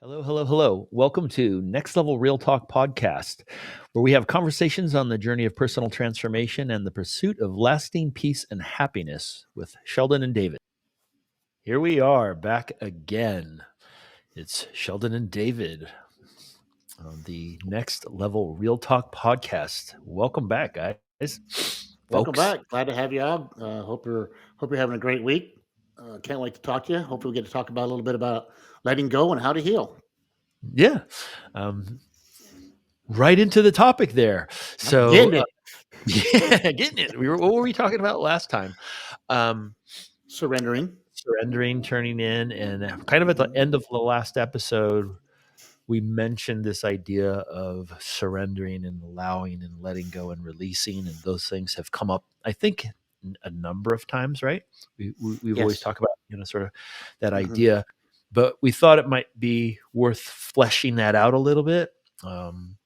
Hello, hello, hello. Welcome to Next Level Real Talk Podcast, where we have conversations on the journey of personal transformation and the pursuit of lasting peace and happiness with Sheldon and David. Here we are back again. It's Sheldon and David on the Next Level Real Talk Podcast. Welcome back, guys. Welcome Folks. back. Glad to have you all. Hope you're having a great week. Can't wait to talk to you. Hopefully, we get to talk about a little bit about letting go and how to heal. Yeah. Um, right into the topic there. I'm So, getting it. yeah, getting it. What were we talking about last time? Surrendering. Surrendering, turning in, and kind of at the end of the last episode, we mentioned this idea of surrendering and allowing and letting go and releasing, and those things have come up, I think, a number of times, right? We've always Yes. talked about, sort of that hmm idea, but we thought it might be worth fleshing that out a little bit. Um,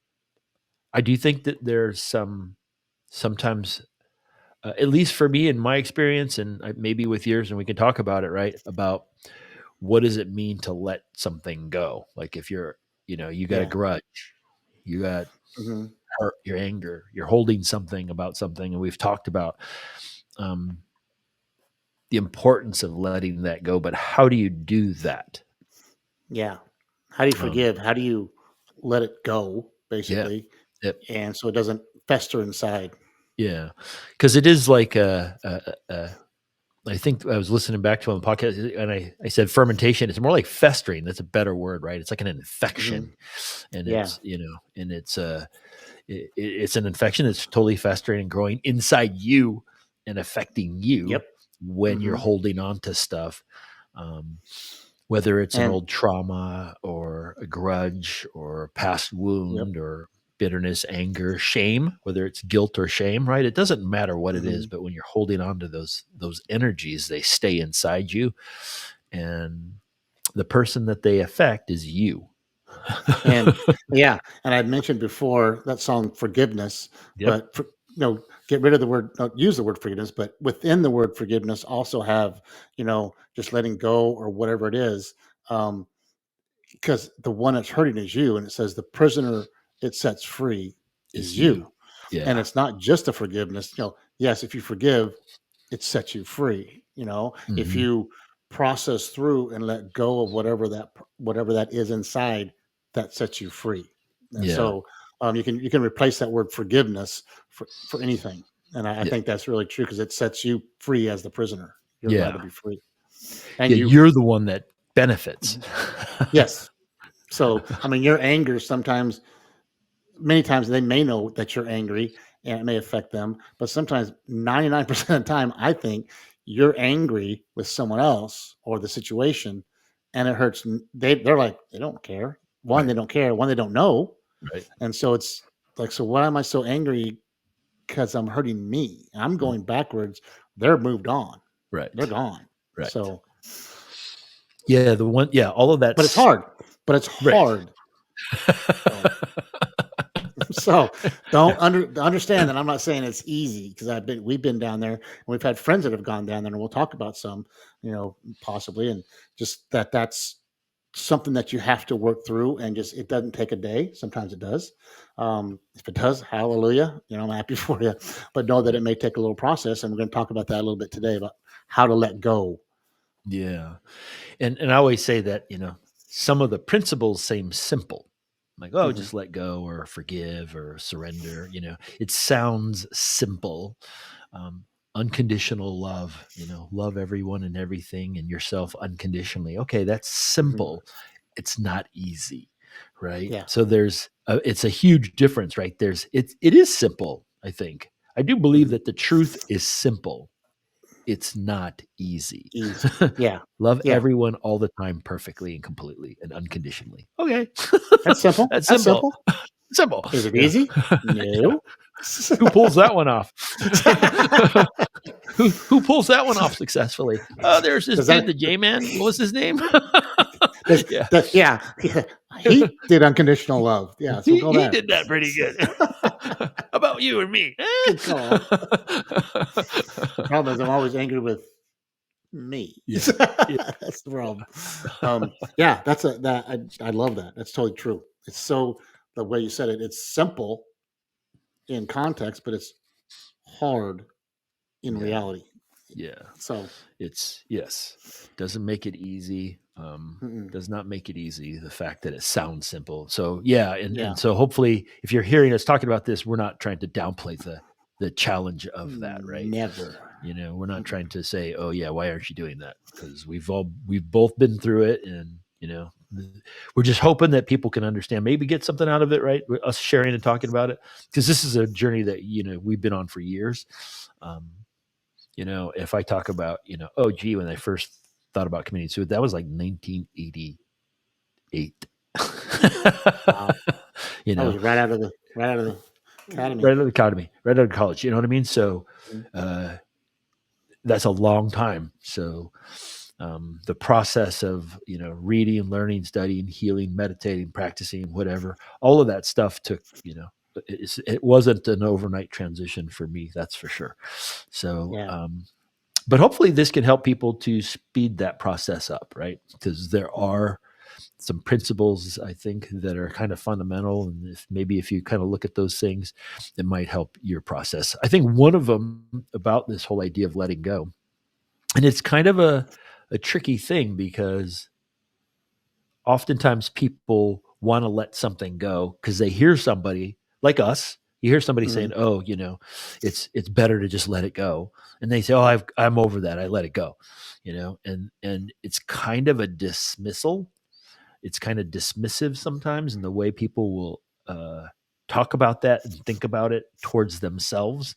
I do think that there's sometimes at least for me in my experience, and maybe with yours, and we can talk about it, right? About what does it mean to let something go? Like if you're, you got a Yeah. grudge, you got hmm hurt, your anger, you're holding something about something, and we've talked about um, the importance of letting that go. But how do you do that? Yeah. How do you Um, forgive? How do you let it go, yeah, basically, yep, and so it doesn't fester inside? yeah, because it is like I think I was listening back to him on the podcast, and I said fermentation. It's more like festering. That's a better word, right? It's like an hmm infection, and Yeah. it's an infection that's totally festering and growing inside you and affecting you Yep. when you're hmm holding on to stuff. Um, whether it's an And old trauma or a grudge or a past yep. wound or bitterness, anger, shame, whether it's guilt or shame, right? It doesn't matter what it is, hmm but when you're holding on to those energies, they stay inside you, and the person that they affect is you. And yeah, and I mentioned before that song "Forgiveness," Yep. but get rid of the word, don't use the word forgiveness, but within the word forgiveness, also have just letting go or whatever it is, um, because the one that's hurting is you, and it says the prisoner it sets free Is is you. you, and Yeah. it's not just a forgiveness. Yes, if you forgive, it sets you free. If Hmm. you process through and let go of whatever that is inside, that sets you free. And Yeah. so you can replace that word forgiveness for anything. And I Yeah. think that's really true because it sets you free as the prisoner. You're allowed to Yeah. be free. And Yeah. you, You're the one that benefits. Mhm. Yes. So, I mean, your anger sometimes, many times they may know that you're angry and it may affect them, but sometimes 99% of the time, I think you're angry with someone else or the situation and it hurts. They're like, they don't care. One, they Right. don't care. One, they don't know. Right. And so it's like, so why am I so angry? Because I'm hurting me. I'm Mm. going backwards. They're moved on. They're Right. gone. Right. So, Yeah. The one. Yeah. All of but it's that's hard. But it's right. hard. So, So understand that I'm not saying it's easy because we've been down there and we've had friends that have gone down there and we'll talk about some, possibly, and just that's something that you have to work through and just it doesn't take a day. Sometimes it does. If it does, hallelujah, I'm happy for you. But know that it may take a little process, and we're going to talk about that a little bit today about how to let go. Yeah. And I always say that, some of the principles seem simple. Like, oh, hmm just let go or forgive or surrender. It sounds simple. Um, Unconditional love, love everyone and everything and yourself unconditionally. Okay, that's hmm simple. It's not easy, right? Yeah. So it's a huge difference, right? It is simple, I think. I do believe hmm that the truth is simple. It's not easy. Easy. Yeah. Love Yeah. everyone all the time perfectly and completely and unconditionally. Okay. That's simple. That's That's simple. simple. Simple. Is it Yeah. easy? Yeah. No. Who pulls that one off? Who pulls that one off successfully? Oh, there's this Does dude, that the J Man. What was his name? does Yeah. that yeah, yeah. He did unconditional love. Yeah, so we'll go He there. did that pretty good. How about you and me? Good call. The problem is I'm always angry with me. Yeah. Yeah. That's the problem. Yeah, I love that. That's totally true. It's so the way you said it. It's simple in context, but it's hard in Yeah. reality. Yeah. So, Yes, doesn't make it easy. mm-mm. Does not make it easy. The fact that it sounds simple. So yeah, Yeah, and so hopefully, if you're hearing us talking about this, we're not trying to downplay the challenge of that, right? never. We're not Mm-mm. trying to say, oh yeah, why aren't you doing that? Because we've both been through it, and we're just hoping that people can understand, maybe get something out of it, right? Us sharing and talking about it, because this is a journey that we've been on for years. Um, if I talk about, oh, gee, when I first thought about committing suicide, that was like 1988. Wow, you I was know, right out of the academy. right out of the academy, right out of college. You know what I mean? So Mm. uh, that's a long time. So the process of reading, learning, studying, healing, meditating, practicing, whatever, all of that stuff took it wasn't an overnight transition for me, that's for sure. So Yeah. but hopefully this can help people to speed that process up, right? Because there Hmm. are some principles, I think, that are kind of fundamental, and if you kind of look at those things, it might help your process. I think one of them about this whole idea of letting go, and it's kind of a tricky thing, because oftentimes people want to let something go because they hear somebody like us. You hear somebody Hmm. saying, "Oh, it's better to just let it go," and they say, "Oh, I'm over that. I let it go," and it's kind of a dismissal. It's kind of dismissive sometimes in the way people will talk about that and think about it towards themselves,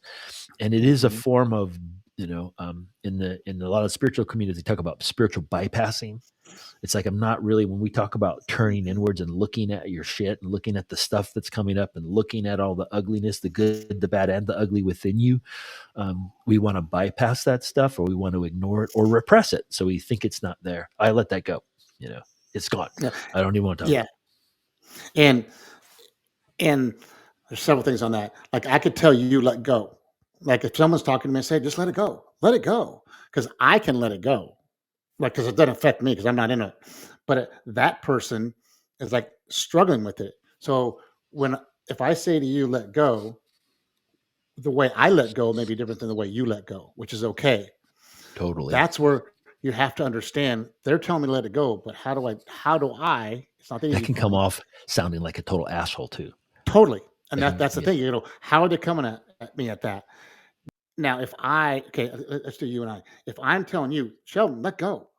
and it is a Hmm. form of in a lot of spiritual communities, they talk about spiritual bypassing. It's like, I'm not really, when we talk about turning inwards and looking at your shit and looking at the stuff that's coming up and looking at all the ugliness, the good, the bad, and the ugly within you, we want to bypass that stuff, or we want to ignore it or repress it. So we think it's not there. I let that go. It's gone. Yeah. I don't even want to talk Yeah. about it. And and there's several things on that. Like I could tell you let go. Like if someone's talking to me, I say just let it go. Let it go. Because I can let it go. Like because it doesn't affect me because I'm not in it. But that person is like struggling with it. So when if I say to you let go, the way I let go may be different than the way you let go, which is okay. Totally. That's where you have to understand they're telling me to let it go, but how do I, it's not that That easy can for come me. off sounding like a total asshole too. Totally. And That can, that's the yeah. thing, how are they coming at me at that? Now, if I, okay, let's do you and I. If I'm telling you, Sheldon, let go.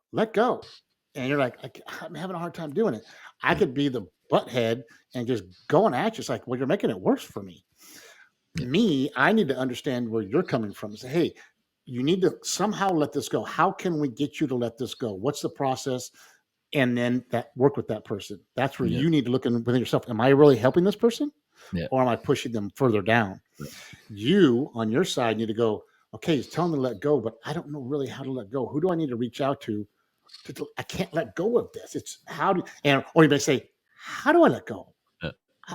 And you're like, I'm having a hard time doing it. I Yeah. could be the butthead and just going at you. It's like, well, you're making it worse for me. Yeah. I need to understand where you're coming from. Say, hey, you need to somehow let this go. How can we get you to let this go? What's the process? And then that work with that person. That's where Yeah. you need to look within yourself. Am I really helping this person Yeah. or am I pushing them further down? Right. You on your side need to go, okay, he's telling me to let go, but I don't know really how to let go. Who do I need to reach out to? I can't let go of this. It's how do, and, or you may say, how do I let go? Yeah.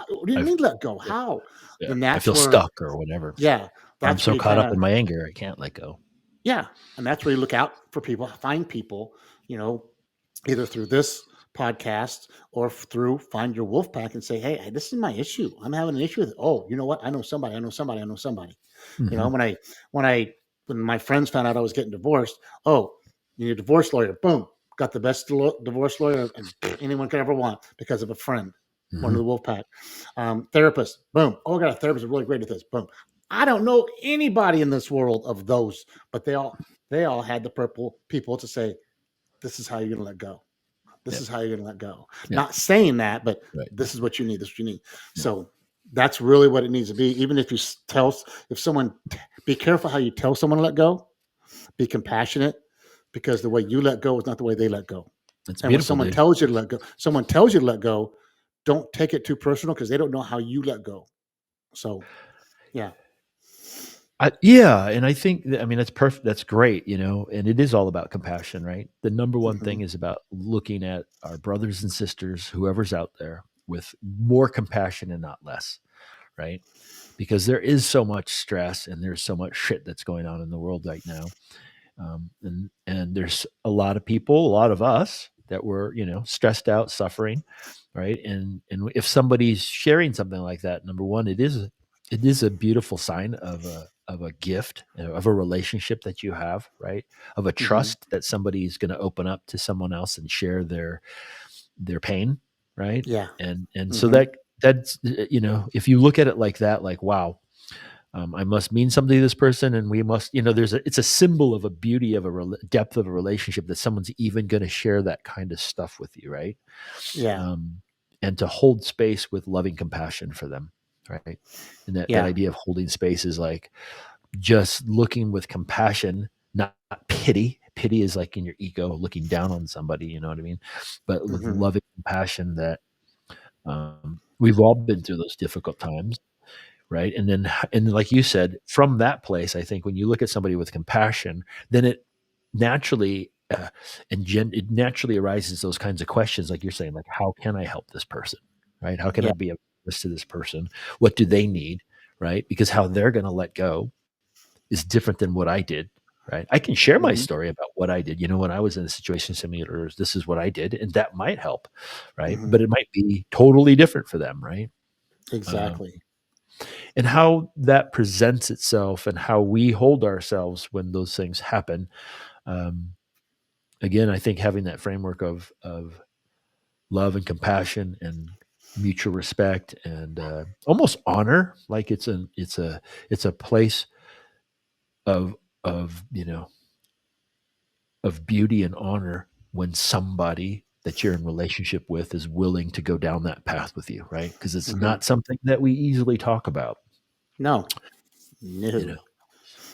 What do you I've, mean let go? yeah. How? Yeah. Then I that's feel where, stuck or whatever. yeah, Or I'm that's where so you caught kind up of, in my anger, I can't let go. yeah. And that's where you look out for people, find people, you know, either through this podcast or through find your wolf pack and say, hey, this is my issue. I'm having an issue with it. Oh, you know what? I know somebody. I know somebody. I know somebody. You know, Hmm. when I when my friends found out I was getting divorced, oh, you need a divorce lawyer. Boom, got the best divorce lawyer anyone could ever want because of a friend, one of Hmm. the wolf pack. Therapist. Boom. Oh, I got a therapist really great at this. Boom. I don't know anybody in this world of those, but they all had the purple people to say, this is how you're gonna let go. This Yeah. is how you're gonna let go. Yeah. Not saying that, but Right. this is what you need. This is what you need. Yeah. So that's really what it needs to be. Even if you if someone, be careful how you tell someone to let go. Be compassionate, because the way you let go is not the way they let go. It's And when beautiful, someone dude. tells you to let go, don't take it too personal because they don't know how you let go. So yeah. Yeah, and I think I mean, that's perfect. That's great, and it is all about compassion, right? The number one Hmm. thing is about looking at our brothers and sisters, whoever's out there, with more compassion and not less, right? Because there is so much stress and there's so much shit that's going on in the world right now. And there's a lot of people, a lot of us that were, stressed out, suffering, right? And if somebody's sharing something like that, number one, it is a beautiful sign of a gift, of a relationship that you have, right? Of a Hmm. trust that somebody is going to open up to someone else and share their pain, right? Yeah. And so Hmm. that's if you look at it like that, like, wow, I must mean something to this person, and we must, it's a symbol of a beauty of depth of a relationship that someone's even going to share that kind of stuff with you, right? Yeah. um, and to hold space with loving compassion for them, right? And that Yeah. idea of holding space is like just looking with compassion, not pity. Pity is like in your ego, looking down on somebody, you know what I mean? But with Hmm. loving compassion that we've all been through those difficult times, right? And like you said, from that place, I think when you look at somebody with compassion, then it naturally it naturally arises those kinds of questions, like you're saying, like, how can I help this person, right? How can I Yeah. be of service to this person? What do they need, right? Because how they're going to let go is different than what I did, right? I can share my Hmm. story about what I did. When I was in a situation similar, this is what I did, and that might help, right? Hmm. But it might be totally different for them, right? Um, Exactly. and how that presents itself and how we hold ourselves when those things happen. Um, Again, I think having that framework of love and compassion and mutual respect and almost honor, like it's a place of of beauty and honor when somebody that you're in relationship with is willing to go down that path with you, right? Because it's Hmm. not something that we easily talk about, No. you know. No.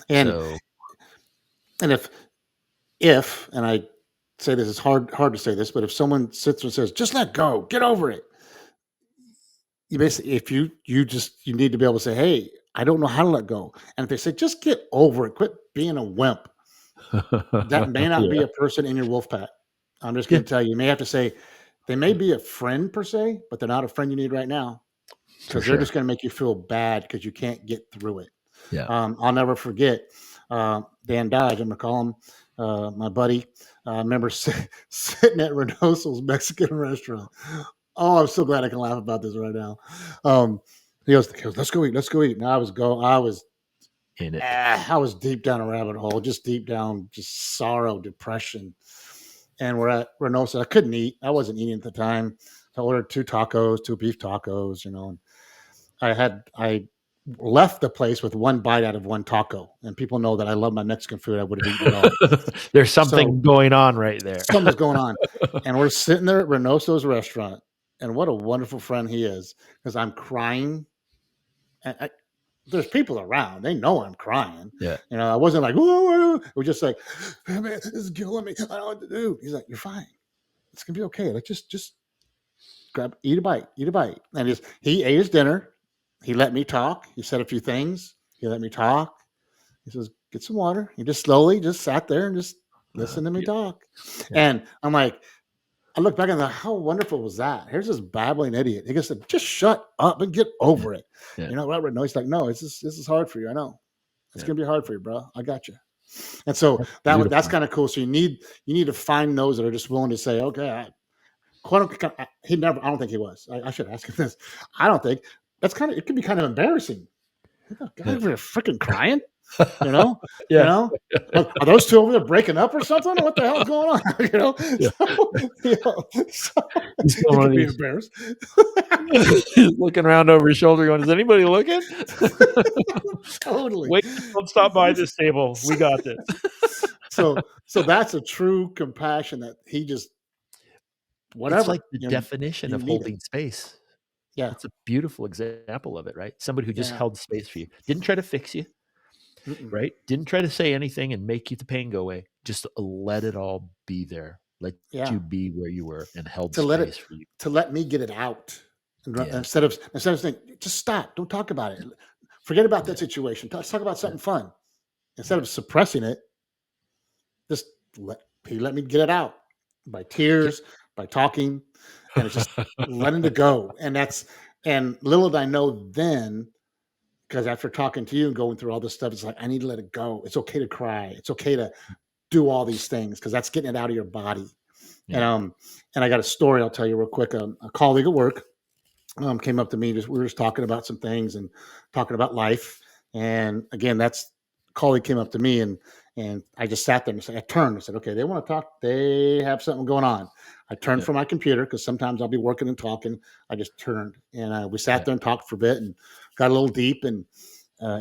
And So and if and I say this is hard to say this, but if someone sits and says, "Just let go, get over it," you basically, if you need to be able to say, "Hey, I don't know how to let go," and if they say, "Just get over it, quit being a wimp," that may not be yeah, a person in your wolf pack. I'm just yeah, going to tell you, you may have to say they may be a friend per se, but they're not a friend you need right now for because they're just sure. going to make you feel bad because you can't get through it. Yeah. I'll never forget Dan Dodge. I'm gonna call him my buddy. I remember sitting at Reynoso's Mexican restaurant. Oh, I'm so glad I can laugh about this right now. Um, he goes, let's go eat, let's go eat. And In it. I was deep down a rabbit hole, just deep down, just sorrow, depression. And we're at Reynosa. I couldn't eat. I wasn't eating at the time. So I ordered two tacos, two beef tacos. I left the place with one bite out of one taco, and people know that I love my Mexican food. I would have eaten it all. There's So something going on right there. something's going on, and we're sitting there at Reynoso's restaurant, and what a wonderful friend he is, because I'm crying. And there's people around; they know I'm crying. Yeah. I wasn't like, "Whoa," it was just like, "Hey, man, this is killing me. I don't know what to do." He's like, "You're fine. It's gonna be okay. Like just eat a bite." And he ate his dinner. He let me talk. He said a few things. He let me talk. He says, "Get some water." He just slowly just sat there and just listened to me Beautiful. talk. Yeah. And I'm like, I look back and thought, how wonderful was that? Here's this babbling idiot. He just said, "Just shut up and get Yeah. over it." Yeah. Robert, no, he's like, "No, this is hard for you. I know. It's Yeah. gonna be hard for you, bro. I got you." And so That's that's beautiful. kind of cool. So you need to find those that are just willing to say, "Okay, quote unquote," he never. I don't think he was. I should ask him this. I don't think that's kind of. It can be kind of embarrassing. Guy Yeah. over there freaking crying. You know, you Yeah. know, are those two over there breaking up or something? Or what the hell's going on? Yeah. So He's still you one could of be these embarrassed. he's looking around over his shoulder going, is anybody looking? Totally. Wait, don't stop by this table. We got this. So that's a true compassion that he just It's like whatever the definition you of need it. holding space. Yeah, It's a beautiful example of it, right? Somebody who just yeah, held space for you. Didn't try to fix you, mm-mm. right? Didn't try to say anything and make you the pain go away. Just let it all be there. Let Yeah. you be where you were and held To let space it for you. to let me get it out Yeah. instead of saying just stop, don't talk about it, forget about Yeah. that situation. Let's talk about Yeah. something fun instead Yeah. of suppressing it. Just he let me get it out by Yeah. tears, by talking, and it's just letting it go. And little did I know then, because after talking to you and going through all this stuff, it's like I need to let it go. It's okay to cry. It's okay to do all these things because that's getting it out of your body. Yeah. And I got a story I'll tell you real quick. A colleague at work came up to me. We were just talking about some things and talking about life. And again, that's colleague came up to me and I just sat there and I turned and said, okay, they want to talk. They have something going on. I turned Yeah. from my computer because sometimes I'll be working and talking. I just turned and we sat Yeah. there and talked for a bit and got a little deep and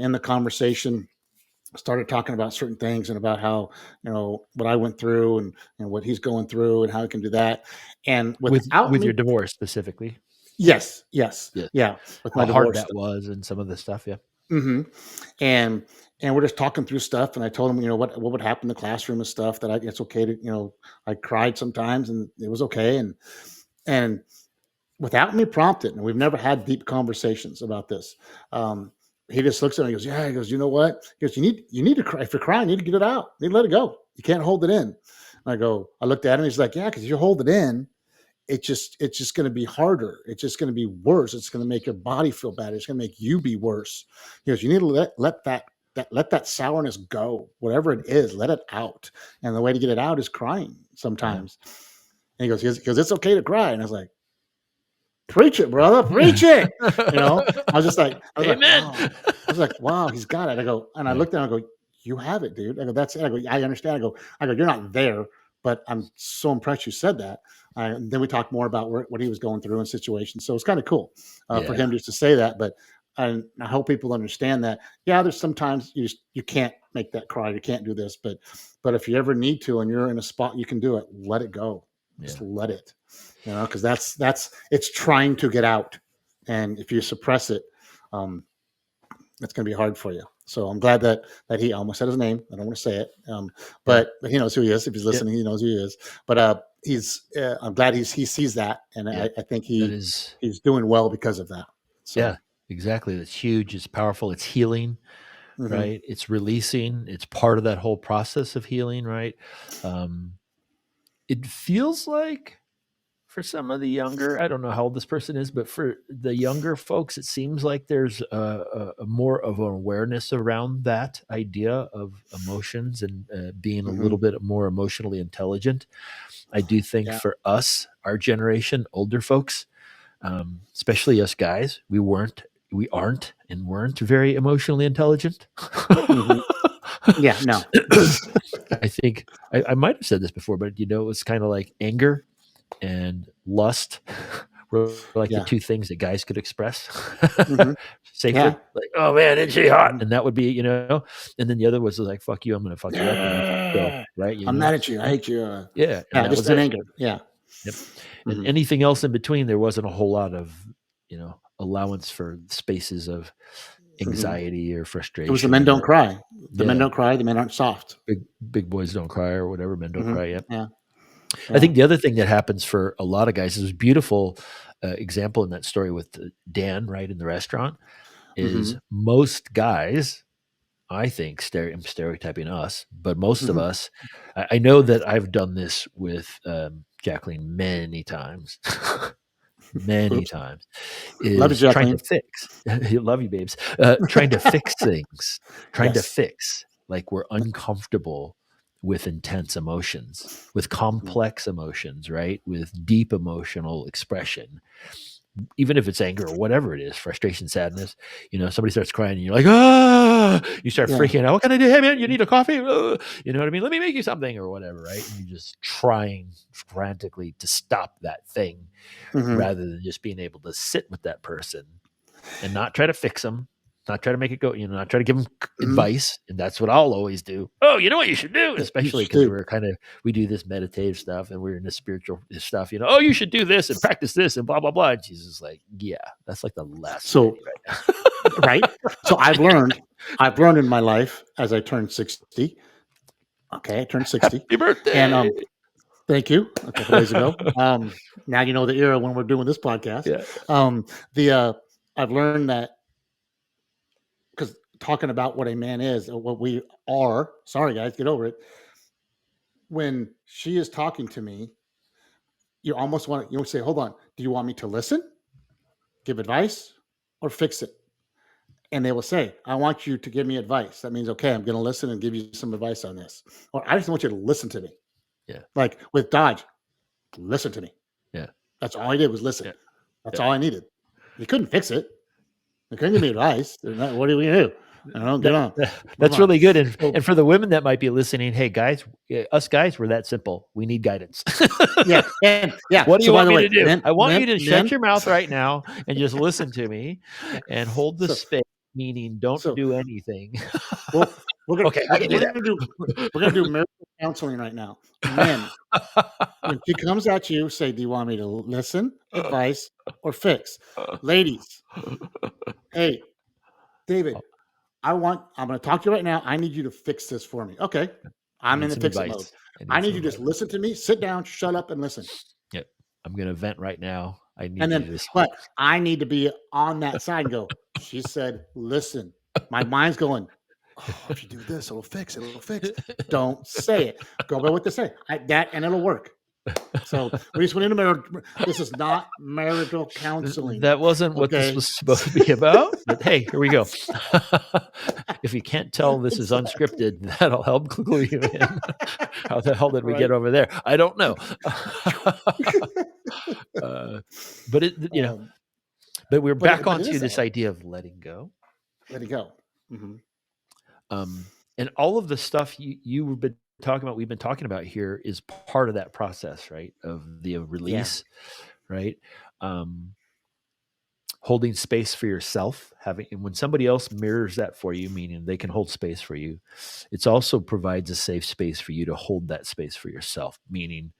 in the conversation started talking about certain things and about how what I went through and what he's going through and how he can do that. And without With your me, divorce specifically. yes, Yeah. yeah, with my How hard divorce that stuff. was and some of the stuff. Yeah. hmm And we're just talking through stuff, and I told him, what would happen in the classroom and stuff. That it's okay to, I cried sometimes, and it was okay. And without me prompted, and we've never had deep conversations about this. He just looks at me and goes, "Yeah." He goes, "You know what?" He goes, You need to cry. If you're crying, you need to get it out. You need to let it go. You can't hold it in." And I looked at him. He's like, "Yeah, because if you hold it in, it's just going to be harder. It's just going to be worse. It's going to make your body feel bad. It's going to make you be worse." He goes, "You need to let that sourness go. Whatever it is, let it out. And the way to get it out is crying Yeah. sometimes." And he goes, "It's okay to cry." And I was like, "Preach it, brother, preach it." I was like, Amen. wow. I was like, wow, he's got it. I go, and I Yeah. looked at him, I go, "You have it, dude." I go, "That's it." I go, "I understand." I go, "You're not there, but I'm so impressed you said that." And then we talked more about what he was going through and situations. So it's kind of cool for Yeah. him just to say that. But and I hope people understand that. Yeah, there's sometimes you can't make that cry. You can't do this, but if you ever need to and you're in a spot you can do it, let it go. Just Yeah. let it. Because that's it's trying to get out, and if you suppress it, it's going to be hard for you. So I'm glad that he almost said his name. I don't want to say it, Yeah. but he knows who he is. If he's Yeah. listening, he knows who he is. But I'm glad he sees that, and Yeah. I think That is. he's doing well because of that. Yeah. So Exactly. That's huge. It's powerful. It's healing. mhm, Right. It's releasing. It's part of that whole process of healing. Right. Um, it feels like for some of the younger, I don't know how old this person is, but for the younger folks, it seems like there's a more of an awareness around that idea of emotions and being a mhm, little bit more emotionally intelligent. I do think yeah, for us, our generation, older folks, especially us guys, we aren't, and weren't very emotionally intelligent. mhm, yeah, no, I think I might have said this before, but it's kind of like anger and lust were like the yeah, two things that guys could express mhm, yeah, safely. Like, oh man, isn't she hot? mhm. And that would be, and then the other was like, fuck you, I'm gonna fuck you up and make you go. Right. I'm mad at you. I hate you. Yeah. And Yeah, that just was in it. anger. Yeah. Yep. And Mhm, anything else in between, there wasn't a whole lot of, allowance for spaces of mhm. anxiety or It was the men frustration don't or cry. The men yeah, don't cry. The men aren't soft. big boys don't cry or whatever, men don't Mhm. cry yet. Yeah. I Yeah. think the other thing that happens for a lot of guys is a beautiful example in that story with Dan, right, in the restaurant, is Mhm. most guys, I think, I'm stereotyping us, but most of Mhm. us, I know that I've done this with Jacqueline many times, many Oops. times, Love you, is trying to Jacqueline. fix. Love you, babes. Trying to fix things, trying to Yes. fix. Like we're uncomfortable with intense emotions, with Mhm. complex emotions, right? With deep emotional expression, even if it's anger or whatever it is, frustration, sadness. Somebody starts crying and you're like, ah, you start Yeah. freaking out. What can I do? Hey man, you need a coffee? You know what I mean? Let me make you something or whatever, right? And you're just trying frantically to stop that thing Mhm. rather than just being able to sit with that person and not try to fix them, not try to make it go, not try to give them Mhm. advice. And that's what I'll always do. Oh, you know what you should do, Yeah, you especially because do. we do this meditative stuff and we're in the spiritual stuff. Oh, you should do this and practice this and blah blah blah. And Jesus is like, yeah, that's like the last thing I So, need right right? So I've learned in my life as I turned 60. Okay, I turned now. 60. Happy And birthday! thank you. A couple days ago. Now you know the era when we're doing this podcast. Yeah, The I've learned that because talking about what a man is or what we are, sorry guys, get over it. When she is talking to me, you almost want say, hold on, do you want me to listen, give advice, or fix it? and they will say, I want you to give me advice. That means, okay, I'm going to listen and give you some advice on this. Or I just want you to listen to me. Yeah. Like with Dodge, listen to me. Yeah. That's all I did was listen. Yeah. That's Yeah. all I needed. You couldn't fix it. You couldn't give me advice. What do we do? Get on. Move That's on. really good. So, And for the women that might be listening, hey guys, us guys, we're that simple. We need guidance. yeah. And yeah. What do So you by want the me way, to do? I want you to shut men, your mouth right now and just listen to me and hold the so, space, meaning don't so do anything. well, Okay, I can do that. we're gonna do marital counseling right now. Men, when she comes at you, say, do you want me to listen, advice, or fix? Ladies, hey, David, I'm going to talk to you right now. I need you to fix this for me. Okay. I I'm in need the some fix it mode. advice. I I need need some you to just advice. listen to me, sit down, shut up, and listen. Yep. I'm going to vent right now. I need And you then, to just. but I need to be on that side and go, she said, listen. My mind's going, oh, if you do this, it'll fix it. It'll fix. Don't say it. Go by what they say. And it'll work. So we just went into marital. This is not marital counseling. That wasn't what this Okay. was supposed to be about. But hey, here we go. If you can't tell this is unscripted, that'll help clue you in. How the hell did we get over there? I don't know. But but we're back onto this idea of letting go. Let it go. Mm-hmm. And all of the stuff you've been talking about, we've been talking about here, is part of that process, right? Of the release, right? Holding space for yourself, and when somebody else mirrors that for you, meaning they can hold space for you, it also provides a safe space for you to hold that space for yourself, meaning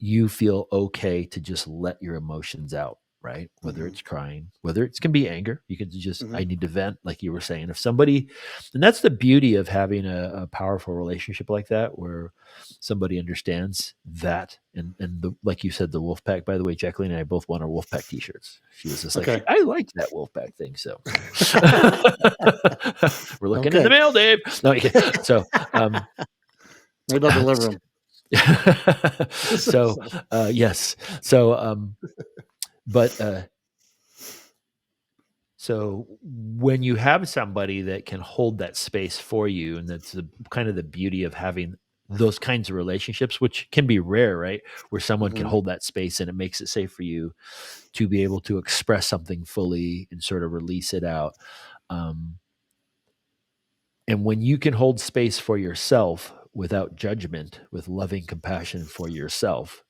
you feel okay to just let your emotions out, right? Whether it's crying, whether it can be anger, you can just, I need to vent, like you were saying. If somebody, and that's the beauty of having a powerful relationship like that, where somebody understands that. And like you said, the wolf pack, by the way, Jacqueline and I both won our wolf pack t-shirts. She was just like, I liked that wolf pack thing. So we're looking in the mail, Dave. No, okay. So, maybe I'll deliver them. So yes, so but so when you have somebody that can hold that space for you, and that's kind of the beauty of having those kinds of relationships, which can be rare, right? Where someone can hold that space and it makes it safe for you to be able to express something fully and sort of release it out. And when you can hold space for yourself without judgment, with loving compassion for yourself,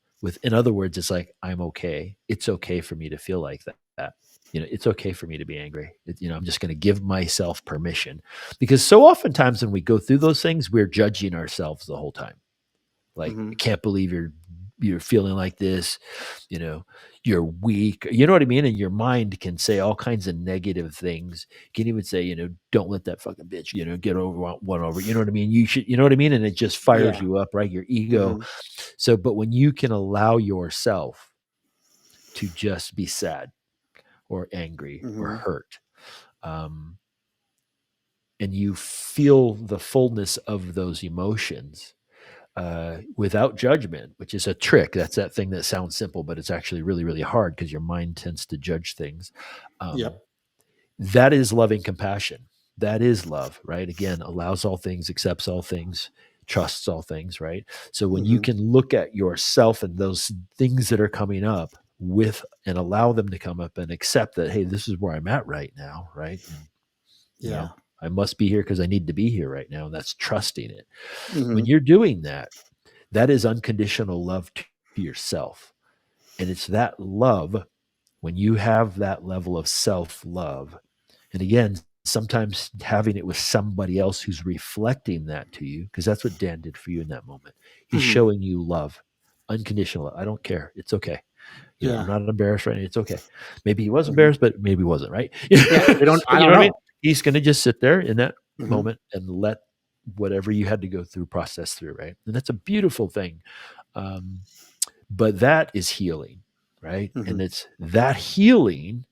in other words, it's like, I'm okay. It's okay for me to feel like that. It's okay for me to be angry. I'm just going to give myself permission, because so oftentimes when we go through those things, we're judging ourselves the whole time. Like, I can't believe you're feeling like this, you're weak, you know what I mean? And your mind can say all kinds of negative things. You can even say, don't let that fucking bitch, get one over, you know what I mean? You should, you know what I mean? And it just fires you up, right? Your ego. So, but when you can allow yourself to just be sad or angry or hurt, and you feel the fullness of those emotions, without judgment, which is a trick. That's that thing that sounds simple, but it's actually really, really hard because your mind tends to judge things. That is loving compassion. That is love, right? Again, allows all things, accepts all things, trusts all things, right? So when you can look at yourself and those things that are coming up and allow them to come up and accept that, hey, this is where I'm at right now, right? And, I must be here because I need to be here right now. And that's trusting it. When you're doing that, that is unconditional love to yourself. And it's that love, when you have that level of self-love, and again, sometimes having it with somebody else who's reflecting that to you, because that's what Dan did for you in that moment. He's showing you love, unconditional love. I don't care. It's okay. I'm not embarrassed right now. It's okay. Maybe he was embarrassed, but maybe he wasn't, right? I don't know. I mean? He's going to just sit there in that moment and let whatever you had to go through, process through, right? And that's a beautiful thing. But that is healing, right? And it's that healing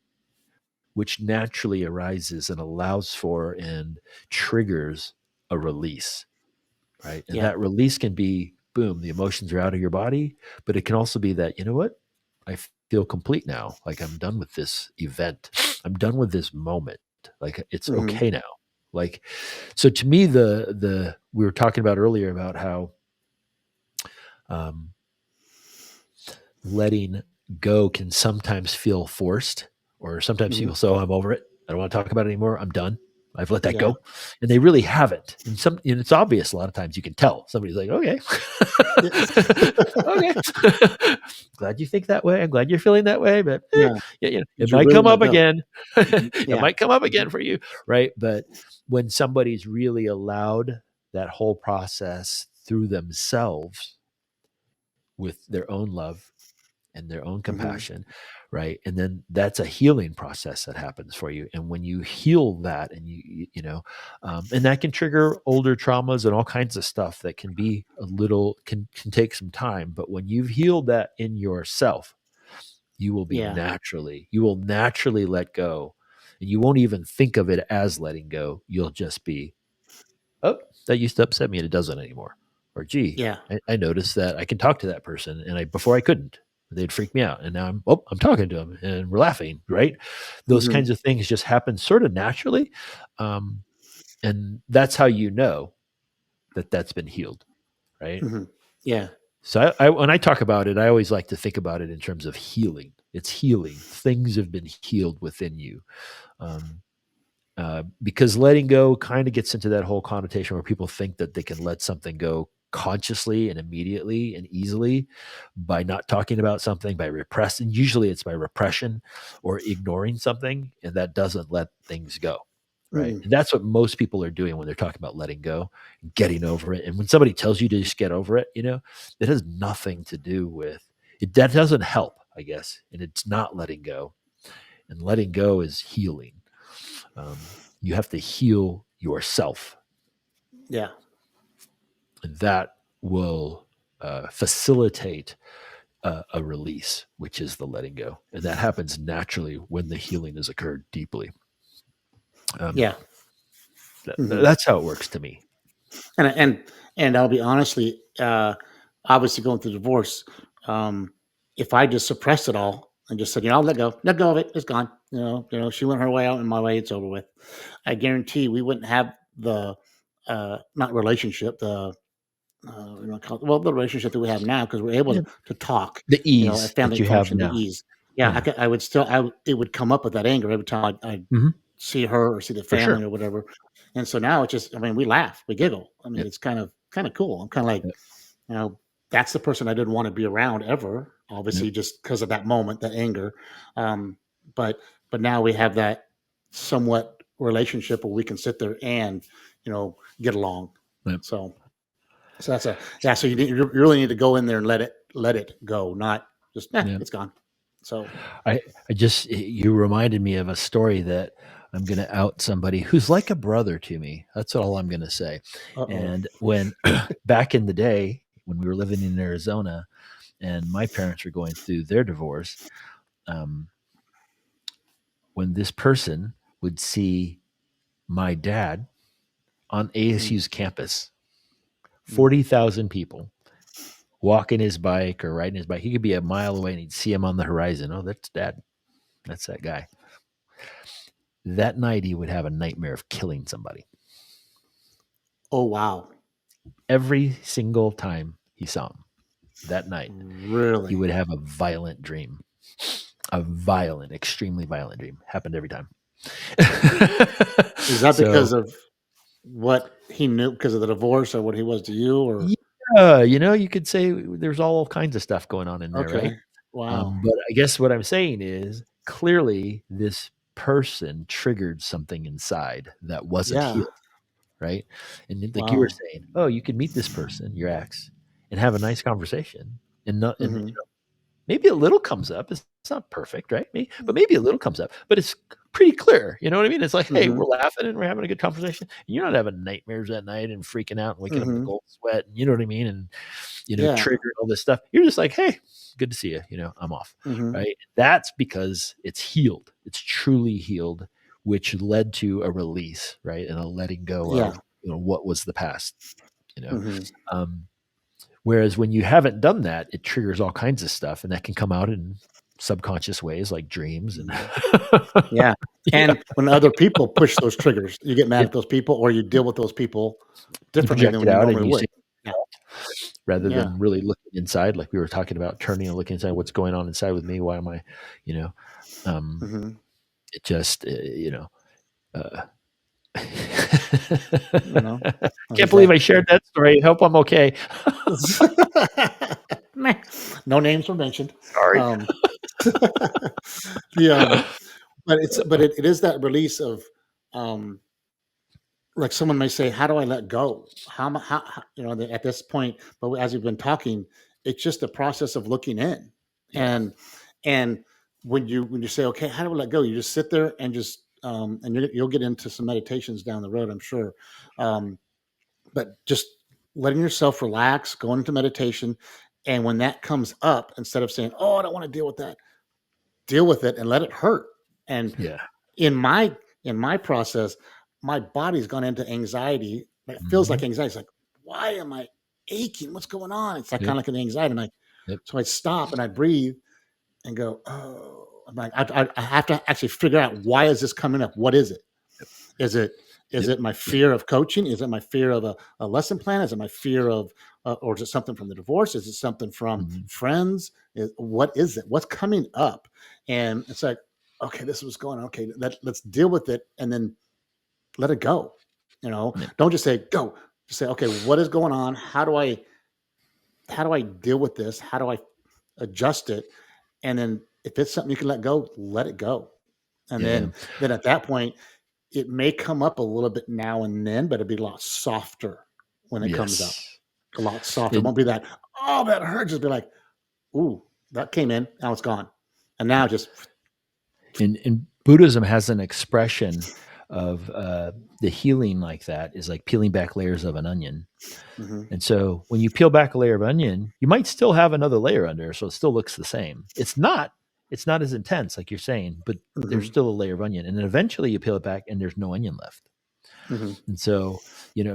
which naturally arises and allows for and triggers a release, right? And that release can be, boom, the emotions are out of your body, but it can also be that, you know what? I feel complete now. Like, I'm done with this event. I'm done with this moment. Like it's Mm-hmm. okay now. Like, so to me, the we were talking about earlier about how um, letting go can sometimes feel forced, or sometimes Mm-hmm. people say, "Oh, I'm over it. I don't want to talk about it anymore. I'm done. I've let that Yeah. go," and they really haven't. And it's obvious. A lot of times you can tell somebody's like, "Okay, Yeah. okay, glad you think that way. I'm glad you're feeling that way, but Yeah. yeah, you know, it Did you might really come let up go? again. Mhm. It Yeah. might come up Mhm. again for you, right?" But when somebody's really allowed that whole process through themselves with their own love and their own Mhm. compassion, right? And then that's a healing process that happens for you. And when you heal that, and and that can trigger older traumas and all kinds of stuff that can be a little can take some time. But when you've healed that in yourself, Yeah. you will naturally let go, and you won't even think of it as letting go. You'll just be, oh, that used to upset me and it doesn't anymore. Or gee, Yeah. I noticed that I can talk to that person, and before I couldn't. They'd freak me out, and now I'm talking to them and we're laughing, right? Those Mhm. kinds of things just happen sort of naturally, um, and that's how you know that that's been healed, right? Mhm. Yeah. So when I talk about it, I always like to think about it in terms of healing. It's healing. Things have been healed within you. Um, because letting go kind of gets into that whole connotation where people think that they can let something go consciously and immediately and easily by not talking about something, by repressing. Usually it's by repression or ignoring something, and that doesn't let things go. Right. Mm. And that's what most people are doing when they're talking about letting go, getting over it. And when somebody tells you to just get over it, it has nothing to do with it. That doesn't help, I guess. And it's not letting go. And letting go is healing. You have to heal yourself, Yeah. and that will facilitate a release, which is the letting go, and that happens naturally when the healing has occurred deeply. Um, Yeah. Mhm. that's how it works to me. And I'll be honestly, obviously going through divorce, um, if I just suppressed it all and just said, I'll let go of it, it's gone. She went her way out and my way, it's over with. I guarantee we wouldn't have the not relationship, the relationship that we have now because we're able Yeah, to talk, the as ease that family you have function, the now. ease. Yeah, Yeah. I would still, it would come up with that anger every time I Hmm. see her or see the For family sure. or whatever. And so now it's just, I mean, we laugh, we giggle. I mean, Yep. it's kind of cool. I'm kind of like, Yep. you know, that's the person I didn't want to be around ever, Yep. obviously, just because of that moment, that anger. Um, but now we have that somewhat relationship where we can sit there and, get along. Yep. So that's a yeah. So you really need to go in there and let it go, not just Yep. it's gone. So You reminded me of a story that I'm going to out somebody who's like a brother to me. That's all I'm going to say. oh And when back in the day when we were living in Arizona and my parents were going through their divorce, um, when this person would see my dad on mm, ASU's campus, mm. 40,000 people walking his bike or riding his bike. He could be a mile away and he'd see him on the horizon. Oh, that's dad. That's that guy. That night, he would have a nightmare of killing somebody. Oh wow, Every single time he saw him that night, he really? would have a violent dream. A violent, extremely violent dream. Happened every time. Is that So because of what he knew because of the divorce or what he was to you or yeah, you could say there's all kinds of stuff going on in there, right? okay? Wow. But I guess what I'm saying is clearly this person triggered something inside that wasn't Yeah. healed, right? And like you were Wow. saying, oh, you could meet this person, your ex, and have a nice conversation, and not, and Hmm. maybe a little comes up. It's not perfect, right? But maybe a little comes up, but it's pretty clear. You know what I mean? It's like, hey, Hmm. we're laughing and we're having a good conversation. And you're not having nightmares that night and freaking out and waking up in a Hmm. cold sweat. And you know what I mean? And Yeah. triggered all this stuff. You're just like, hey, good to see you. I'm off, Hmm. right? That's because it's healed. It's truly healed, which led to a release, right, and a letting go Yeah. of what was the past. You know, Hmm. um, Whereas when you haven't done that, it triggers all kinds of stuff, and that can come out in subconscious ways like dreams and Yeah. yeah, And when other people push those triggers, you get mad yep, at those people or you deal with those people you differently project than it you out and normally you see would. Yeah. rather Yeah. than really looking inside, like we were talking about, turning and looking inside, what's going on inside with me? Why am I, you know, um, Mhm. it just, uh, You know, like can't it's believe like I shared that story. Hope I'm okay. Meh. No names were mentioned. Sorry. Um, the but it is that release of um like someone may say, how do I let go? How at this point, but as we've been talking, it's just a process of looking in. Yeah. And and when you say, okay, how do I let go, you just sit there and just and you'll get into some meditations down the road, I'm sure. um but just letting yourself relax, going into meditation, and when that comes up, instead of saying, oh, I don't want to deal with that, deal with it and let it hurt. And Yeah. in my process, my body's gone into anxiety. It feels like Mhm. anxiety. It's like, why am I aching? What's going on? It's like Yep. kind of like an anxiety. And Yep. so I stop and I breathe and go, oh, I'm like, I have to actually figure out, why is this coming up? What is it? Is it is Yep. it my fear of coaching? Is it my fear of a lesson plan? Is it my fear of, or is it something from the divorce? Is it something from Mhm. friends? What is it? What's coming up? And it's like, okay, this is what's going on. Okay, let's deal with it, and then let it go. Yep. Don't just say go. Just say, okay, what is going on? How do I deal with this? How do I adjust it? And then if it's something you can let go, let it go. And Yeah. then at that point, it may come up a little bit now and then, but it'll be a lot softer when it comes up. Yes. A lot softer. It And won't be that, oh, that hurts. Just be like, ooh, that came in. Now it's gone. And now just, and Buddhism has an expression of the healing like that is like peeling back layers of an onion. mhm, And so when you peel back a layer of onion, you might still have another layer under, so it still looks the same. It's not as intense like you're saying, but there's mhm, still a layer of onion. And then eventually you peel it back and there's no onion left. mhm, And so,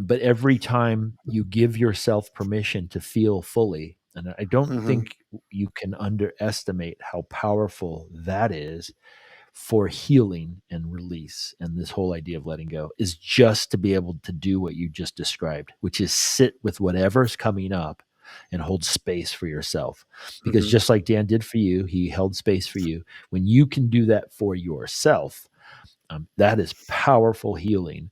but every time you give yourself permission to feel fully, and I don't mhm, think you can underestimate how powerful that is for healing and release. And this whole idea of letting go is just to be able to do what you just described, which is sit with whatever's coming up and hold space for yourself. Because mhm, just like Dan did for you, he held space for you. When you can do that for yourself, that is powerful healing,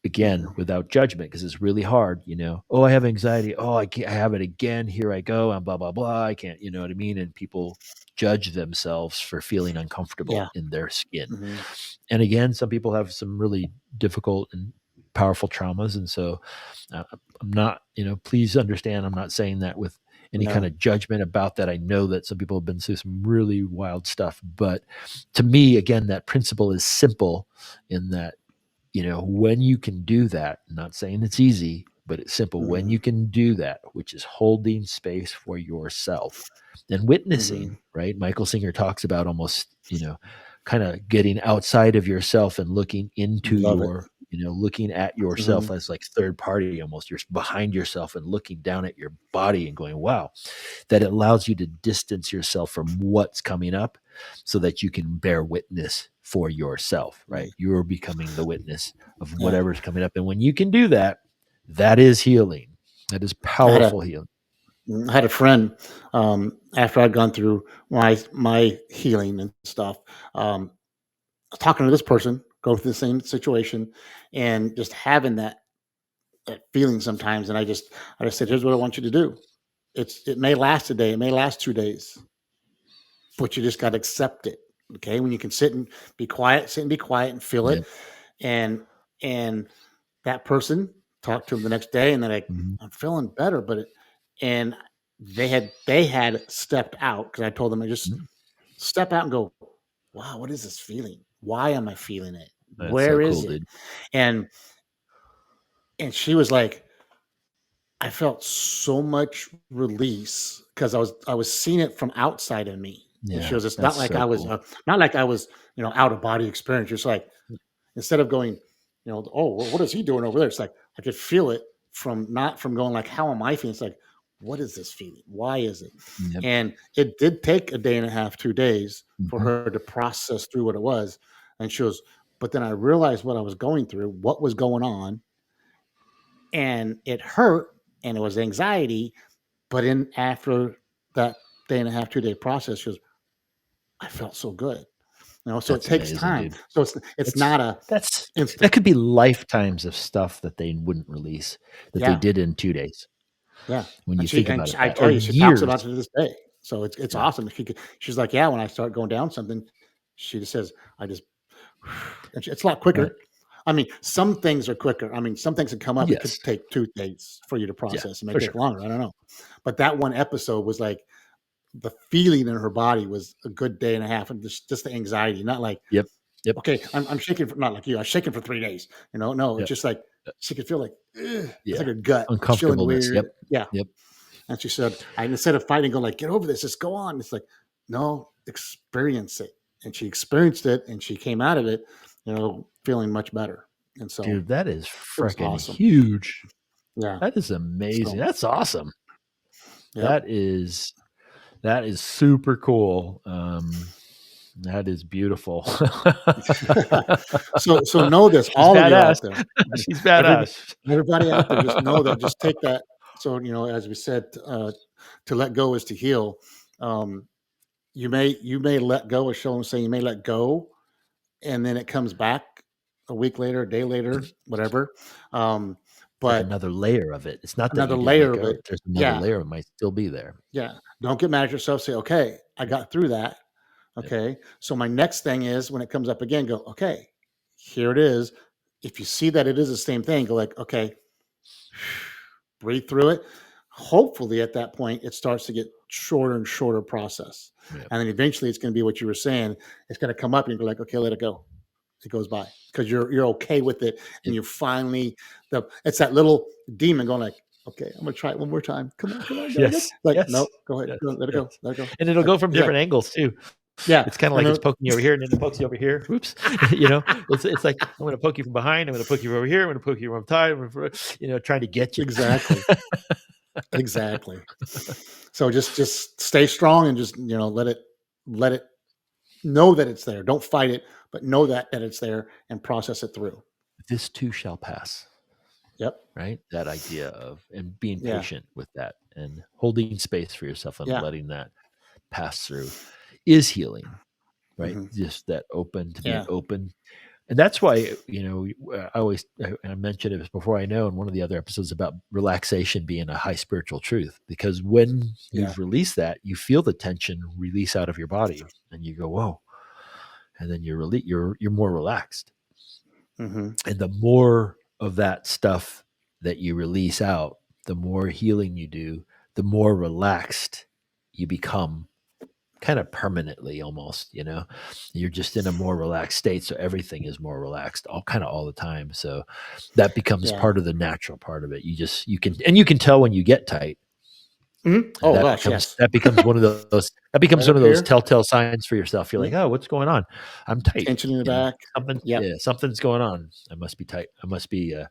again, mhm. without judgment, because it's really hard. Oh, I have anxiety. Oh, I can't, I have it again. Here I go. And blah blah blah. I can't. You know what I mean? And people judge themselves for feeling uncomfortable Yeah. in their skin. Mhm, And again, some people have some really difficult and powerful traumas, and so I'm not. Please understand, I'm not saying that with any kind no. of judgment about that. I know that some people have been through some really wild stuff, but to me, again, that principle is simple in that, when you can do that, I'm not saying it's easy, but it's simple. When Mhm, you can do that, which is holding space for yourself and mhm. witnessing, right? Michael Singer talks about almost, kind of getting outside of yourself and looking into Love it. looking at yourself Mhm, as like third party almost. You're behind yourself and looking down at your body and going, wow, that allows you to distance yourself from what's coming up so that you can bear witness for yourself, yeah. right? You're becoming the witness of Yeah. whatever's coming up. And when you can do that, that is healing. That is I had a powerful healing. I had a friend, after I'd gone through my healing and stuff, talking to this person, go through the same situation, and just having that feeling sometimes. And I just said, here's what I want you to do. It may last a day, it may last 2 days, but you just got to accept it. Okay, when you can sit and be quiet and feel it, Yep. and and that person talked to him the next day, and they're like, Mhm. I'm feeling better, and they had stepped out, because I told them, I just Mhm. step out and go, wow, what is this feeling? Why am I feeling it? That's so Where cool, is it? dude. And and she was like, I felt so much release, because I was seeing it from outside of me. And she Yeah, was, it's that's not like so I was cool. not like I was, out of body experience. Just like, instead of going, oh, what is he doing over there? It's like I could feel it from, not from going like, how am I feeling? It's like, what is this feeling? Why is it? Yep. And it did take a day and a half, 2 days for Mhm. her to process through what it was. And she goes, but then I realized what I was going through, what was going on, and it hurt, and it was anxiety. But in after that day and a half, 2 day process, she goes, I felt so good. So it That's takes amazing, time. dude. So it's That's not a that's instant. that could be lifetimes of stuff that they wouldn't release that they Yeah, did in 2 days yeah. when you And think about it I that tell or you, she talks years. about it to this day. So it's Yeah. awesome. She's like, yeah, when I start going down something, she just says, I just, and it's a lot Right. quicker. I mean, some things are quicker. I mean, some things that come up, it Yes. could take 2 days for you to Yeah, process. It may for take sure. longer. I don't know. But that one episode was like the feeling in her body was a good day and a half, and just the anxiety, not like, Yep. Yep. okay, I'm shaking for, not like you. I was shaking for 3 days. No, it's Yep. just like Uh, she could feel like, it's like yeah. her gut feeling Uncomfortableness. weird. Yep. Yeah. Yep. And she said, I instead of fighting, go like, get over this, just go on. It's like, no, experience it. And she experienced it, and she came out of it, feeling much better. And so Dude, that is it was freaking awesome. huge. Yeah. That is amazing. So, That's awesome. yep. That is that is super cool. That is beautiful. So know this, She's all of you badass. out there, She's everybody, badass. everybody out there, just know that, just take that. So, as we said, to let go is to heal. Um, you may let go, as Sheldon was saying, you may let go, and then it comes back a week later, a day later, whatever. Um, It's like but another layer of it. It's not that you another did let layer of go. it, There's another yeah, layer that might still be there. yeah. Don't get mad at yourself. Say, okay, I got through that. Yep. Okay. So my next thing is, when it comes up again, go, okay, here it is. If you see that it is the same thing, go like, okay, breathe through it. Hopefully at that point, it starts to get shorter and shorter process. Yep. And then eventually it's going to be what you were saying. It's going to come up and you're like, okay, let it go. It goes by because you're okay with it. And Yep. you finally, it's that little demon going like, okay, I'm going to try it one more time. Come on, go. Yes. Like, no, Yes. go ahead. Yes. Go, let it Yes. go. Let it go. And it'll Like, go from he's like, different angles too. yeah. It's kind of And like it's then, poking you over here and then it pokes you over here. Oops. It's like I'm going to poke you from behind. I'm going to poke you over here. I'm going to poke you from side. Trying to get you. exactly. Exactly. So just stay strong and just, let it know that it's there. Don't fight it, but know that it's there and process it through. This too shall pass. Yep. Right? That idea of and being Yeah. patient with that and holding space for yourself and Yeah. letting that pass through is healing, right? Hmm. Just that open to being Yeah. open. And that's why, I mentioned it before I know in one of the other episodes about relaxation being a high spiritual truth, because when Yeah. you've released that, you feel the tension release out of your body and you go, whoa. And then you're more relaxed. Hmm. And the more of that stuff that you release out, the more healing you do, the more relaxed you become kind of permanently almost. You're just in a more relaxed state. So everything is more relaxed all the time. So that becomes Yeah. part of the natural part of it. You can tell when you get tight. Hmm. And Oh that gosh, becomes yes. that becomes one of those that becomes Right one up of those here. telltale signs for yourself. You're like, Yep. oh, what's going on? I'm tight. Tension in the You know, back. something, Yep. yeah, something's going on. I must be tight. I must be, you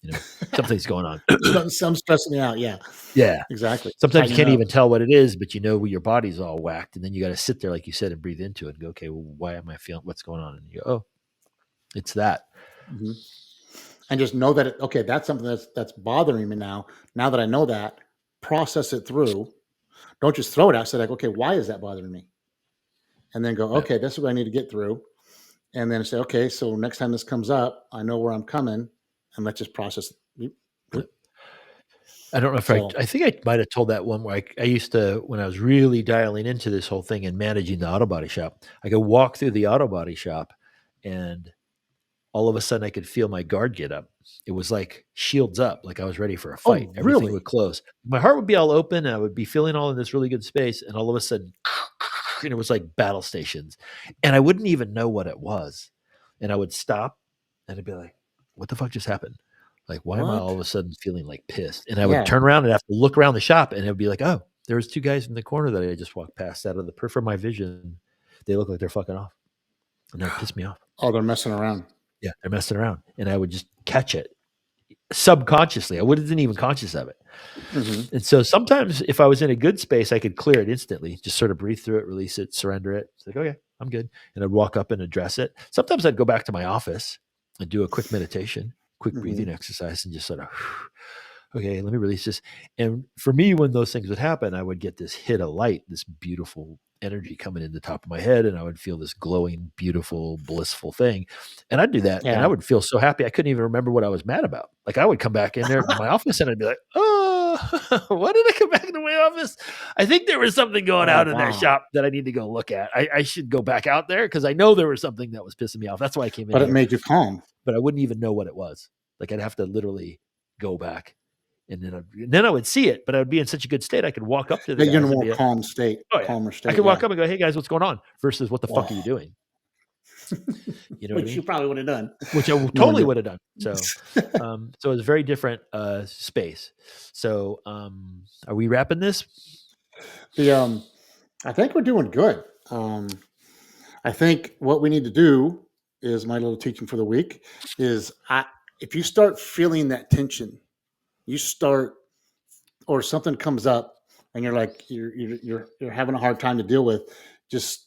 know, something's going on. Some stressing me out. Yeah. Yeah. Exactly. Sometimes you Tightening can't up. even tell what it is, but your body's all whacked, and then you got to sit there, like you said, and breathe into it and go, okay, well, why am I feeling? What's going on? And you go, oh, it's that. Hmm. And just know that okay, that's something that's bothering me now. Now that I know that, process it through. Don't just throw it out. Say like, okay, why is that bothering me? And then go, Yeah. okay, this is what I need to get through. And then say, okay, so next time this comes up, I know where I'm coming, and let's just process it. Yeah. I don't know if So, I think I might have told that one where I used to, when I was really dialing into this whole thing and managing the auto body shop, I could walk through the auto body shop and all of a sudden I could feel my guard get up. It was like shields up, like I was ready for a fight. oh, Everything would really? close. My heart would be all open and I would be feeling all in this really good space. And all of a sudden, and it was like battle stations. And I wouldn't even know what it was. And I would stop and I'd be like, what the fuck just happened? Like, why am I all What? of a sudden feeling like pissed? And I would Yeah. turn around and have to look around the shop and it would be like, oh, there was two guys in the corner that I just walked past out of the peripheral of my vision. They look like they're fucking off. And that pissed me off. Oh, they're messing around. Yeah, they're messing around. And I would just catch it subconsciously. I wasn't even conscious of it. Mm-hmm. And so sometimes if I was in a good space, I could clear it instantly, just sort of breathe through it, release it, surrender it. It's like, okay, I'm good. And I'd walk up and address it. Sometimes I'd go back to my office and do a quick meditation, quick Mm-hmm. breathing exercise, and just sort of, okay, let me release this. And for me, when those things would happen, I would get this hit of light, this beautiful energy coming in the top of my head, and I would feel this glowing, beautiful, blissful thing. And I'd do that, and I Yeah. would feel so happy I couldn't even remember what I was mad about. Like I would come back in there to my office, and I'd be like, "Oh, why did I come back into my office? I think there was something going Oh, out in that wow. shop that I need to go look at. I should go back out there because I know there was something that was pissing me off. That's why I came in But it here, made you calm. but I wouldn't even know what it was. Like I'd have to literally go back." And then I would see it, but I would be in such a good state I could walk up to the That you're in a guys and more be like, calm state, "Oh yeah," calmer I state. could walk Yeah. up and go, "Hey guys, what's going on?" Versus, "What the fuck are you Oh, doing?" You know what I which you mean? probably would have done, Which I knowing totally you. would have done. So it's a very different space. So are we wrapping this? The I think we're doing good. I think what we need to do is my little teaching for the week is if you start feeling that tension, you start or something comes up and you're like you're having a hard time to deal with, just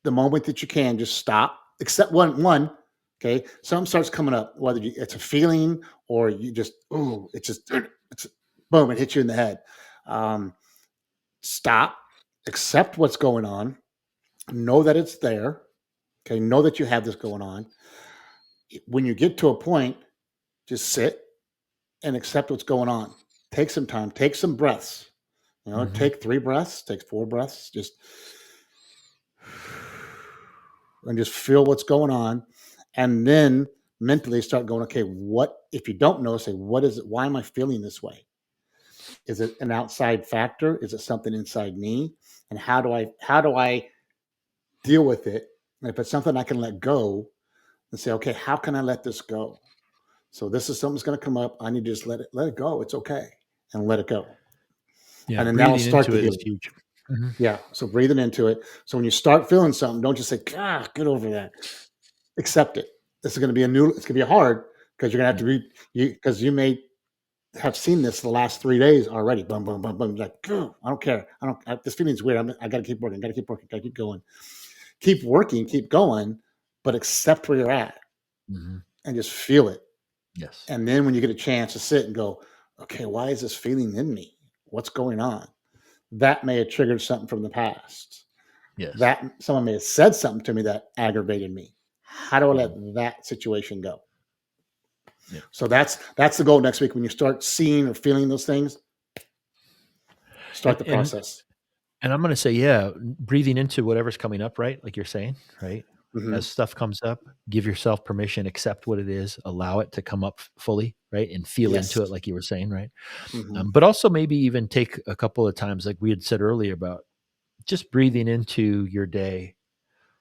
the moment that you can, just stop. Except one, okay, something starts coming up, whether it's a feeling or you just it's boom, it hits you in the head. Um, Stop, accept what's going on, know that it's there. Okay, know that you have this going on. When you get to a point, just sit and accept what's going on. Take some time, take some breaths. Mm-hmm. Take 3 breaths, take 4 breaths, just and just feel what's going on. And then mentally start going, okay, what if you don't know, say, what is it? Why am I feeling this way? Is it an outside factor? Is it something inside me? And how do I deal with it? And if it's something I can let go and say, okay, how can I let this go? So this is something's going to come up. I need to just let it go. It's okay, and let it go, Yeah, and then that'll breathing start into the it is healing. huge. Mm-hmm. Yeah. So breathing into it. So when you start feeling something, don't just say, "Ah, get over that." Accept it. This is going to be It's going to be hard because you're going to have to because you may have seen this the last 3 days already. Boom, boom, boom, boom. Like, I don't care. This feeling's weird. I got to keep working. Got to keep working. Got to keep going. Keep working. Keep going. But accept where you're at Mm-hmm. and just feel it. Yes. And then when you get a chance to sit and go, okay, why is this feeling in me? What's going on? That may have triggered something from the past. Yes. That someone may have said something to me that aggravated me. How do I Mm-hmm. let that situation go? Yeah. So that's the goal next week. When you start seeing or feeling those things, start And the and process. and I'm going to say, yeah, breathing into whatever's coming up, right? Like you're saying, right? Mm-hmm. As stuff comes up, give yourself permission, accept what it is, allow it to come up fully, right? And feel Yes. into it, like you were saying, right? Mm-hmm. But also maybe even take a couple of times, like we had said earlier, about just breathing into your day,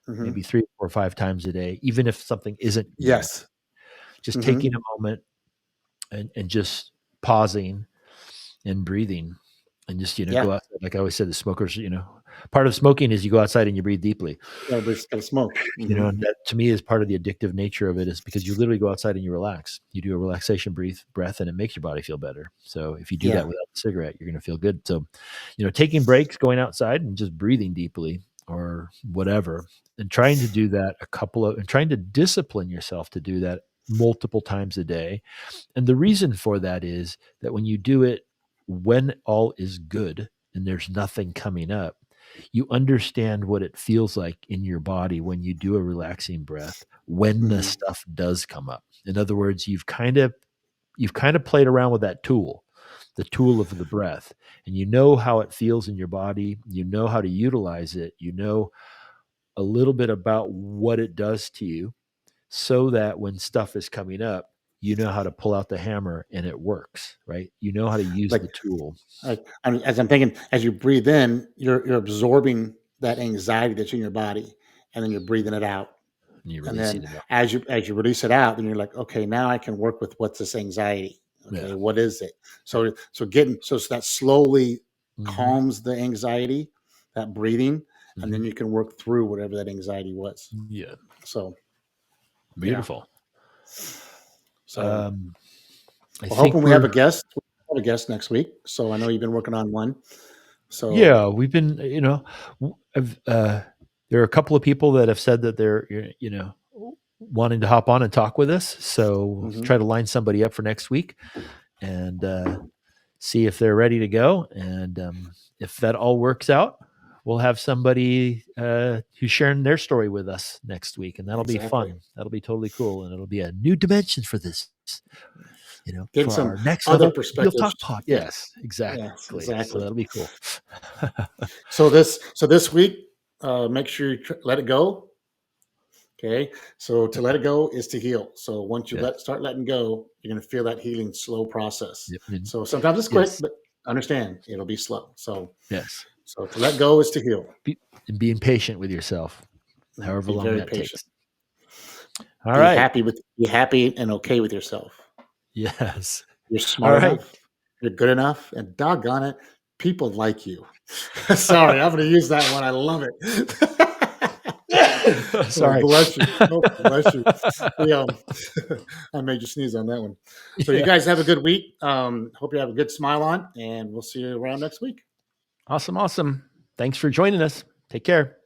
Mm-hmm. maybe 3 or 5 times a day, even if something isn't coming up, Yes. just Mm-hmm. taking a moment and just pausing and breathing and just, Yeah. go outside. Like I always said, the smokers, part of smoking is you go outside and you breathe deeply. Everybody's got to smoke. Mm-hmm. And that to me is part of the addictive nature of it, is because you literally go outside and you relax. You do a relaxation breath and it makes your body feel better. So if you do that Yeah. without a cigarette, you're going to feel good. So, taking breaks, going outside and just breathing deeply or whatever, and trying to do that and trying to discipline yourself to do that multiple times a day. And the reason for that is that when you do it when all is good and there's nothing coming up, you understand what it feels like in your body when you do a relaxing breath when the Mm-hmm. stuff does come up. In other words, you've kind of played around with that tool, the tool of the breath, and you know how it feels in your body, you know how to utilize it, you know a little bit about what it does to you, so that when stuff is coming up, you know how to pull out the hammer and it works, right? You know how to use Like the tool as I'm thinking, as you breathe in, you're absorbing that anxiety that's in your body, and then you're breathing it out. and you're And releasing then it out. as you release it out, then you're like, okay, now I can work with what's this anxiety. Yeah. Okay, what is it? So that slowly Hmm. calms the anxiety, that breathing, and Hmm. then you can work through whatever that anxiety was. Yeah. So yeah. Beautiful. So Um, I Well, think hoping we have a we're guest. We have a guest next week. So I know you've been working on one. So yeah, we've been there are a couple of people that have said that they're wanting to hop on and talk with us. So we'll mhm, try to line somebody up for next week and see if they're ready to go. And if that all works out, we'll have somebody who's sharing their story with us next week, and that'll be exactly. fun. That'll be totally cool, and it'll be a new dimension for this, Getting for some our next other level real perspectives. talk pod. Yeah. Yes, Yes, exactly. So exactly. that'll be cool. So this week, make sure you let it go. Okay. So to Yep. let it go is to heal. So once you Yes. start letting go, you're going to feel that healing slow process. Yep. So sometimes it's quick, Yes. but understand it'll be slow. Yes. So to let go is to heal. Be, and being patient with yourself, Mhm. however Be long very that patient. takes. All right. Be happy and okay with yourself. Yes. You're All smart right. enough. You're good enough, and doggone it, people like you. Sorry, I'm going to use that one. I love it. Oh, Sorry. bless you. Oh, bless you. Yeah, I made you sneeze on that one. So you Yeah. guys have a good week. Hope you have a good smile on, and we'll see you around next week. Awesome. Awesome. Thanks for joining us. Take care.